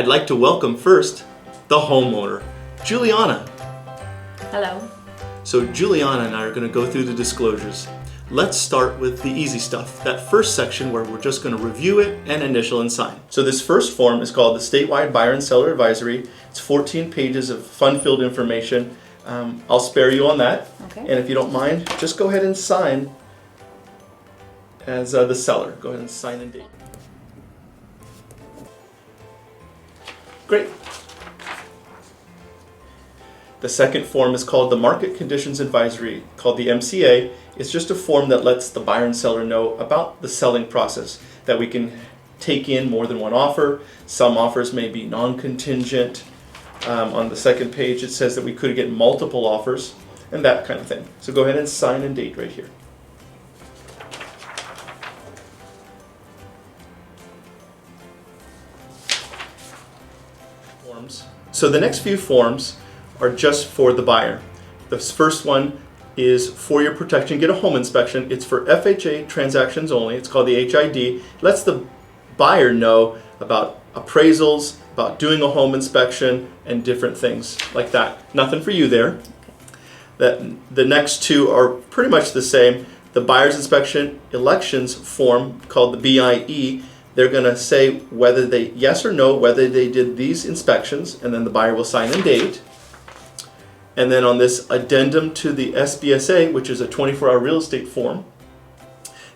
I'd like to welcome first the homeowner, Juliana. Hello. So Juliana and I are going to go through the disclosures. Let's start with the easy stuff, that first section where we're just going to review it and initial and sign. So this first form is called the Statewide Buyer and Seller Advisory. It's 14 pages of fun-filled information. I'll spare you on that. Okay. And if you don't mind, just go ahead and sign as the seller. Go ahead and sign and date. Great. The second form is called the Market Conditions Advisory, called the MCA. It's just a form that lets the buyer and seller know about the selling process, that we can take in more than one offer. Some offers may be non-contingent. On the second page it says that we could get multiple offers and that kind of thing. So go ahead and sign and date right here. So the next few forms are just for the buyer. The first one is for your protection, get a home inspection. It's for FHA transactions only. It's called the HID. It lets the buyer know about appraisals, about doing a home inspection, and different things like that. Nothing for you there. The next two are pretty much the same. The buyer's inspection elections form called the BIE. They're going to say whether they, yes or no, whether they did these inspections, and then the buyer will sign and date. And then on this addendum to the SBSA, which is a 24-hour real estate form,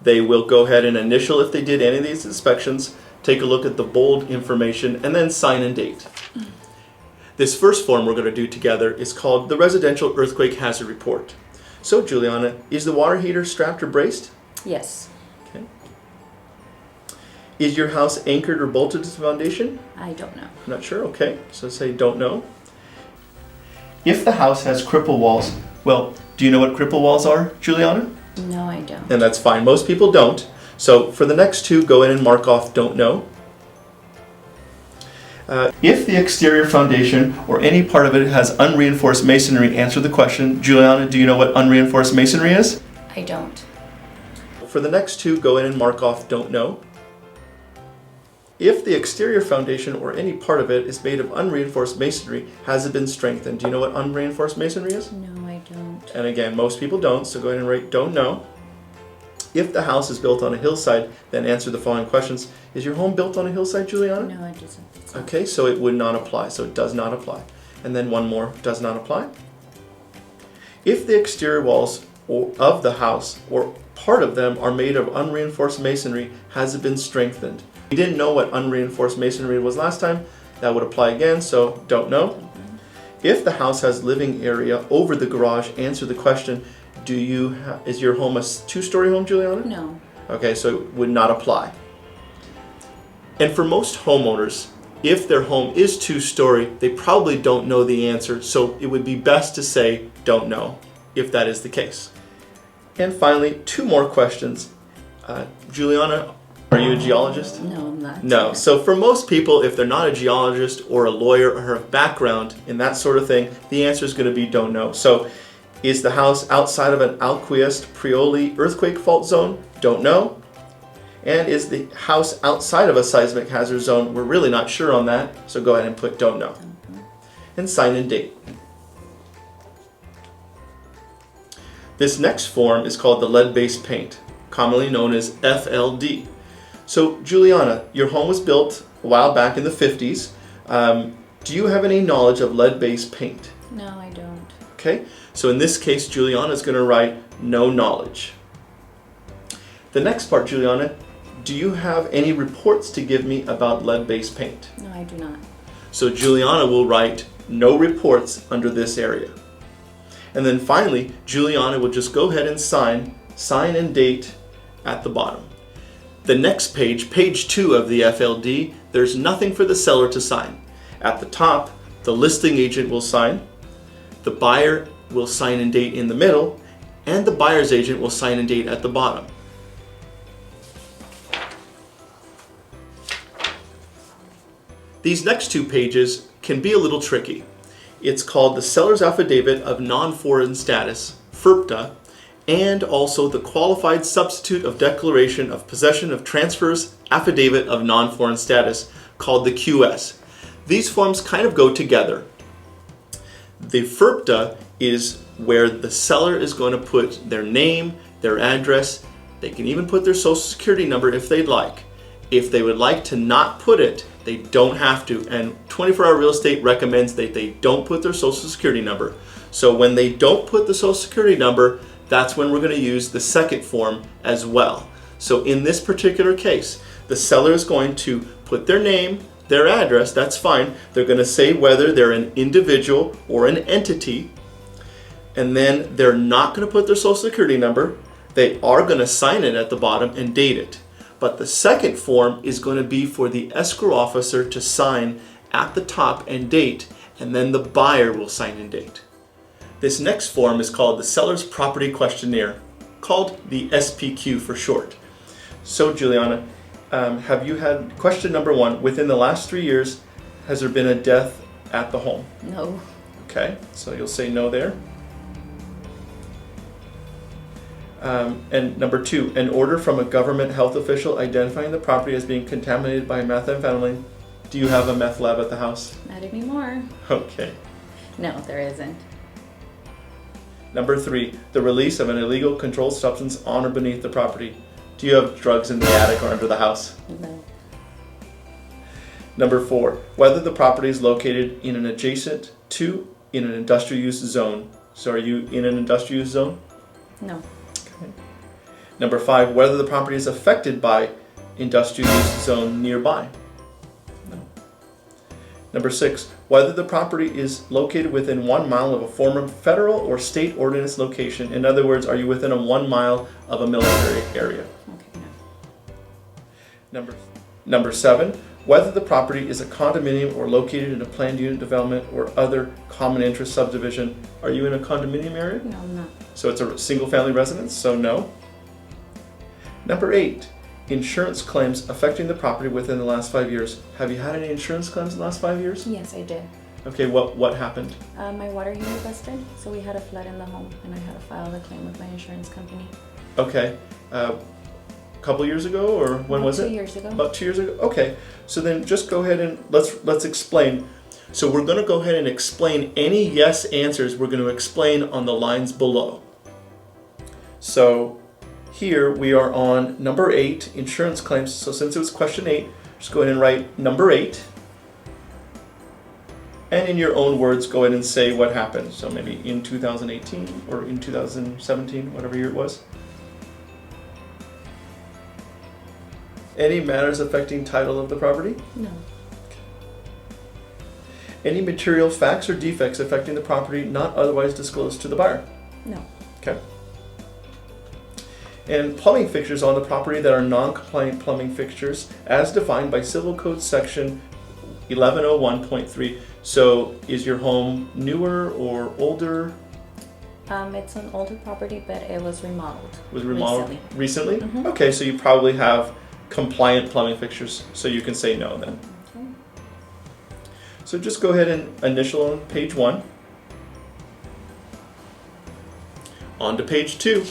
they will go ahead and initial if they did any of these inspections, take a look at the bold information, and then sign and date. This first form we're going to do together is called the Residential Earthquake Hazard Report. So, Juliana, is the water heater strapped or braced? Yes. Okay. Is your house anchored or bolted to the foundation? I don't know. Not sure, okay. So say don't know. If the house has cripple walls, well, do you know what cripple walls are, Juliana? No, I don't. And that's fine. Most people don't. So for the next two, go in and mark off don't know. If the exterior foundation or any part of it has unreinforced masonry, answer the question. Juliana, do you know what unreinforced masonry is? I don't. For the next two, go in and mark off don't know. If the exterior foundation or any part of it is made of unreinforced masonry, has it been strengthened? Do you know what unreinforced masonry is? No, I don't. And again, most people don't, so go ahead and write don't know. If the house is built on a hillside, then answer the following questions. Is your home built on a hillside, Juliana? No, it isn't. It's not. Okay, so it would not apply, so it does not apply. And then one more, does not apply. If the exterior walls of the house or part of them are made of unreinforced masonry, has it been strengthened? We didn't know what unreinforced masonry was last time. That would apply again, so don't know. If the house has living area over the garage, answer the question. Is your home a two-story home, Juliana? No. Okay, so it would not apply. And for most homeowners, if their home is two-story, they probably don't know the answer, so it would be best to say don't know if that is the case. And finally, two more questions. Juliana, are you a geologist? No, I'm not. No. So for most people, if they're not a geologist or a lawyer or have background in that sort of thing, the answer is going to be don't know. So is the house outside of an Alquist-Prioli earthquake fault zone? Don't know. And is the house outside of a seismic hazard zone? We're really not sure on that, so go ahead and put don't know. And sign and date. This next form is called the lead-based paint, commonly known as FLD. So, Juliana, your home was built a while back in the 50s. Do you have any knowledge of lead-based paint? No, I don't. Okay, so in this case, Juliana is going to write no knowledge. The next part, Juliana, do you have any reports to give me about lead-based paint? No, I do not. So Juliana will write no reports under this area. And then finally, Juliana will just go ahead and sign and date at the bottom. The next page, page 2 of the FLD, there's nothing for the seller to sign. At the top, the listing agent will sign, the buyer will sign and date in the middle, and the buyer's agent will sign and date at the bottom. These next two pages can be a little tricky. It's called the Seller's Affidavit of Non-Foreign Status, FIRPTA, and also the Qualified Substitute of Declaration of Possession of Transfers Affidavit of Non-Foreign Status, called the QS. these forms kind of go together. The FERPTA is where the seller is going to put their name, their address. They can even put their social security number if they'd like. If they would like to not put it, they don't have to. And 24 Hour Real Estate recommends that they don't put their social security number. So when they don't put the social security number, that's when we're going to use the second form as well. So in this particular case, the seller is going to put their name, their address, that's fine. They're going to say whether they're an individual or an entity, and then they're not going to put their social security number. They are going to sign it at the bottom and date it. But the second form is going to be for the escrow officer to sign at the top and date, and then the buyer will sign and date. This next form is called the Seller's Property Questionnaire, called the SPQ for short. So Juliana, have you had, question number 1, within the last 3 years, has there been a death at the home? No. Okay, so you'll say no there. And number 2, an order from a government health official identifying the property as being contaminated by methamphetamine. Do you have a meth lab at the house? Not anymore. Okay. No, there isn't. Number 3, the release of an illegal controlled substance on or beneath the property. Do you have drugs in the attic or under the house? No. Number 4, whether the property is located in an adjacent to in an industrial use zone. So are you in an industrial use zone? No. Okay. Number 5, whether the property is affected by industrial use zone nearby. No. Number 6, whether the property is located within 1 mile of a former federal or state ordinance location. In other words, are you within a 1 mile of a military area? Okay, no. Number 7, whether the property is a condominium or located in a planned unit development or other common interest subdivision. Are you in a condominium area? No, I'm not. So it's a single family residence, so no. Number 8, insurance claims affecting the property within the last 5 years. Have you had any insurance claims in the last 5 years? Yes, I did. Okay, what happened? My water heater busted, so we had a flood in the home, and I had to file the claim with my insurance company. Okay, a couple years ago, or when was it? 2 years ago. About 2 years ago? Okay, so then just go ahead and let's explain. So we're going to go ahead and explain any yes answers we're going to explain on the lines below. So here we are on number 8, insurance claims. So since it was question 8, just go ahead and write number 8. And in your own words, go ahead and say what happened. So maybe in 2018 or in 2017, whatever year it was. Any matters affecting title of the property? No. Any material facts or defects affecting the property not otherwise disclosed to the buyer? No. Okay. And plumbing fixtures on the property that are non-compliant plumbing fixtures as defined by Civil Code section 1101.3. So is your home newer or older? It's an older property, but it was remodeled. Was remodeled recently? Mhm. Okay, so you probably have compliant plumbing fixtures, so you can say no then. Okay. So just go ahead and initial on page 1. On to page 2.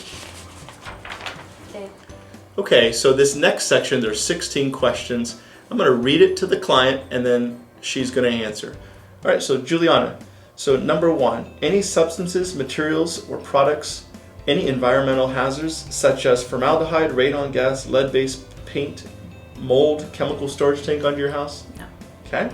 Okay. Okay, so this next section, there's 16 questions. I'm going to read it to the client and then she's going to answer. All right, so Juliana, so number 1, any substances, materials, or products, any environmental hazards such as formaldehyde, radon gas, lead-based paint, mold, chemical storage tank under your house? No. Okay.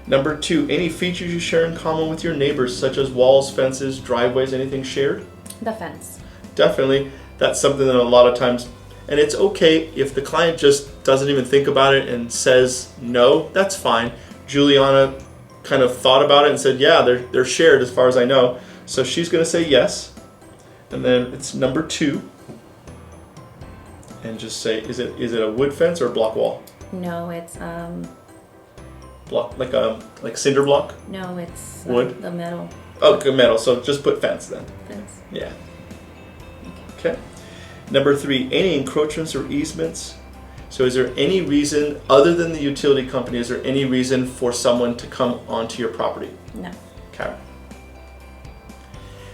Number 2, any features you share in common with your neighbors such as walls, fences, driveways, anything shared? The fence. Definitely. That's something that a lot of times, and it's okay if the client just doesn't even think about it and says no, that's fine. Juliana kind of thought about it and said, yeah, they're shared as far as I know. So she's going to say yes. And then it's number 2. And just say, is it a wood fence or a block wall? No, it's Block, like cinder block? no, it's Wood? the metal Oh, good, metal. So just put fence then. fence. Yeah. Okay. Number 3, any encroachments or easements. So is there any reason, other than the utility company, is there any reason for someone to come onto your property? No. Okay.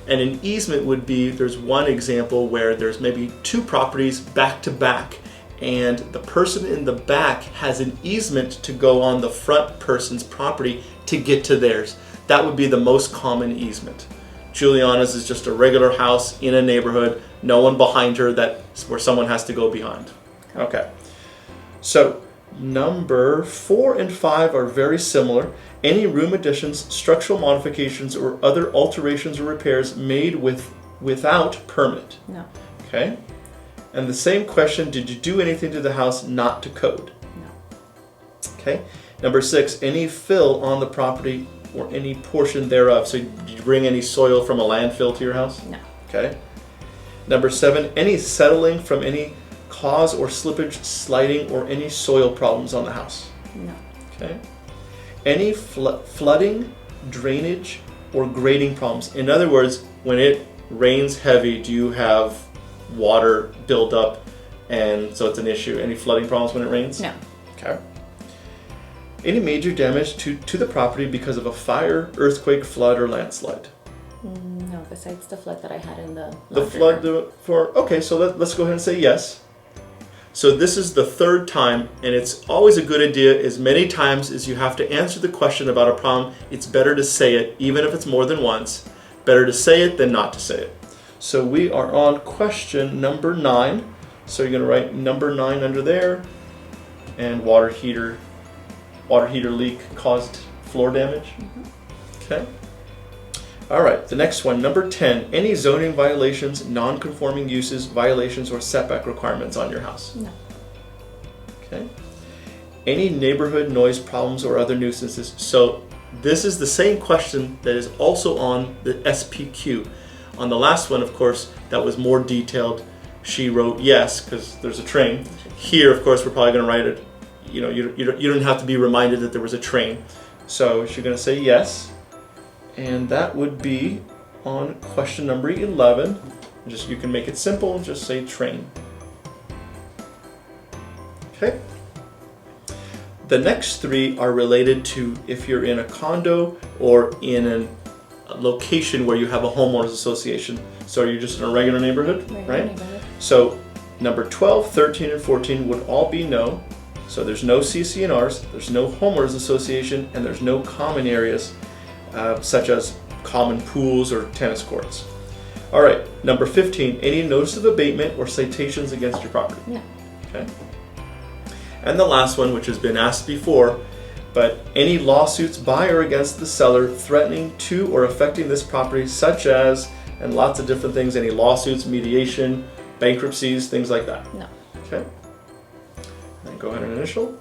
And an easement would be, there's one example where there's maybe 2 properties back to back and the person in the back has an easement to go on the front person's property to get to theirs. That would be the most common easement. Juliana's is just a regular house in a neighborhood, no one behind her where someone has to go behind. Okay. So number 4 and 5 are very similar. Any room additions, structural modifications, or other alterations or repairs made without permit. No. Okay. And the same question, did you do anything to the house not to code? No. Okay. Number 6, any fill on the property or any portion thereof. So did you bring any soil from a landfill to your house? No. Okay. Number 7, any settling from any cause or slippage, sliding, or any soil problems on the house. No. Okay. Any flooding, drainage, or grading problems. In other words, when it rains heavy, do you have water build up and so it's an issue? Any flooding problems when it rains? No. Okay. Any major damage to the property because of a fire, earthquake, flood, or landslide? No, besides the flood that I had in the The laundry flood room. okay, so let's go ahead and say yes. So this is the 3rd time, and it's always a good idea as many times as you have to answer the question about a problem, it's better to say it, even if it's more than once. Better to say it than not to say it. So we are on question number 9. So you're going to write number 9 under there, and water heater leak caused floor damage. Okay. All right, the next one, number 10, any zoning violations, non-conforming uses, violations, or setback requirements on your house? No. Okay. Any neighborhood noise problems or other nuisances? So this is the same question that is also on the SPQ. On the last one, of course, that was more detailed. She wrote yes, because there's a train. Here, of course, we're probably going to write it, you don't have to be reminded that there was a train. So she's going to say yes. And that would be on question number 11. You can make it simple, just say train. Okay. The next 3 are related to if you're in a condo or in a location where you have a homeowners association. So you're just in a regular neighborhood, right? Neighborhood. So number 12, 13, and 14 would all be no. So there's no CC&Rs, there's no homeowners association, and there's no common areas. Such as common pools or tennis courts. All right, number 15, any notice of abatement or citations against your property? No. Okay. And the last one, which has been asked before, but any lawsuits by or against the seller threatening to or affecting this property, such as, and lots of different things, any lawsuits, mediation, bankruptcies, things like that? No. Okay. And go ahead and initial.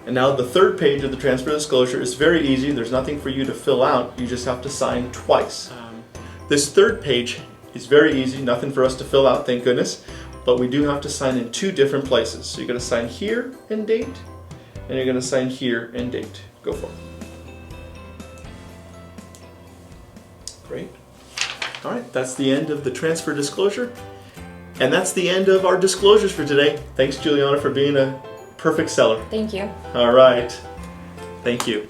And now the 3rd page of the transfer disclosure is very easy. There's nothing for you to fill out. You just have to sign twice. This 3rd page is very easy. Nothing for us to fill out, thank goodness. But we do have to sign in 2 different places. So you're going to sign here and date, and you're going to sign here and date. Go for it. Great. All right, that's the end of the transfer disclosure. And that's the end of our disclosures for today. Thanks, Juliana, for being a perfect seller. Thank you. All right. Thank you.